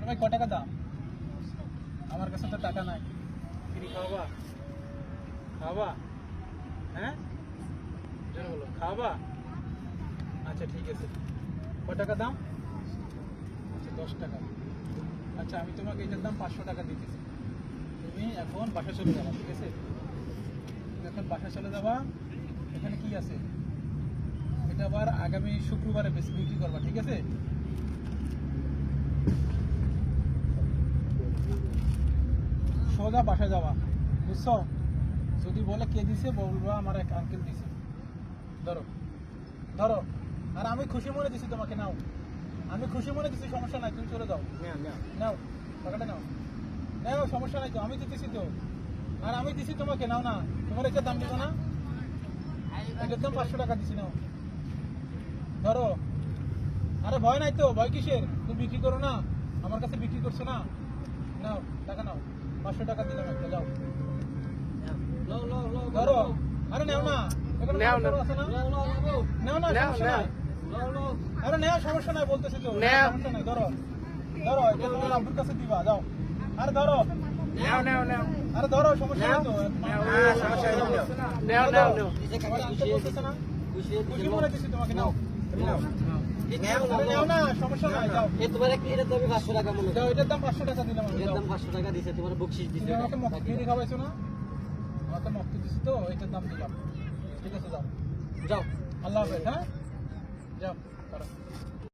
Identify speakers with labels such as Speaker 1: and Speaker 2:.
Speaker 1: ভাই কয় টাকা দাম? আমার কাছে তো টাকা নাই। কিনি খাওয়াবা? খাওয়াবা? হ্যাঁ জোরে বলো, খাওয়াবা? আচ্ছা ঠিক আছে, কয় টাকা দাম? আচ্ছা 10 টাকা। আচ্ছা আমি তোমাকে এটার দাম 500 টাকা দিতেছি। তুমি এখন বাসা চলে যাবা, ঠিক আছে? তুমি এখন বাসা চলে যাবা। এখানে কি আছে এটা আবার আগামী শুক্রবারে বেশি বিক্রি করবা, ঠিক আছে? সোজা বাসা যাওয়া, বুঝছো? যদি বলে কে দিছে বলবা আমার এক আঙ্কেল দিছে। ধরো ধরো, আর আমি খুশি মনে দিছি তোমাকে, নাও। আমি খুশি মনে দিছি, সমস্যা নাই, তুমি চলে যাও। নাও টাকাটা নাও, নাও সমস্যা নাই তো, আমি দিতেছি তো। আর আমি দিছি তোমাকে, নাও না। তোমার এটার দাম দিত না? এটার দাম 500 টাকা দিছি, নাও ধরো। আরে ভয় নাই তো, ভয় কিসের? তুমি বিক্রি করো না, আমার কাছে বিক্রি করছো না। নাও টাকা নাও, 500 টাকা দিলাম একটা, যাও ধরো। আরে নাও না, এখানে
Speaker 2: নাও,
Speaker 1: নাও আছে না? নাও না, সমস্যা নাই। আরে নাও, সমস্যা নাই বলতেছি তো, সমস্যা নাই। ধরো ধরো, এটা তোমার আব্বুর কাছে দিবা, যাও। আরে ধরো, আরে ধরো, সমস্যা নাই তো। আমার আঙ্কেল বলতেছে না, খুশি মনে দিছি তোমাকে, নাও নাও। আরে নাও না, সমস্যা নাই, যাও।
Speaker 3: তোমার কি এটার দামে 500 টাকা মনে
Speaker 1: যাও, এটার দাম 500 টাকা দিলাম আমি,
Speaker 3: এটার
Speaker 1: যাও।
Speaker 3: দাম 500 টাকা দিছে, তোমার বকশিশ দিছে।
Speaker 1: তুমি আমাকে মক্ত বিড়ি খাওয়াইছো না? আমাকে মক্ত দিছি তো, এটার দাম দিলাম, ঠিক আছে? যাও
Speaker 3: যাও।
Speaker 1: আল্লাহ হাফেজ। হ্যাঁ যাও, করো।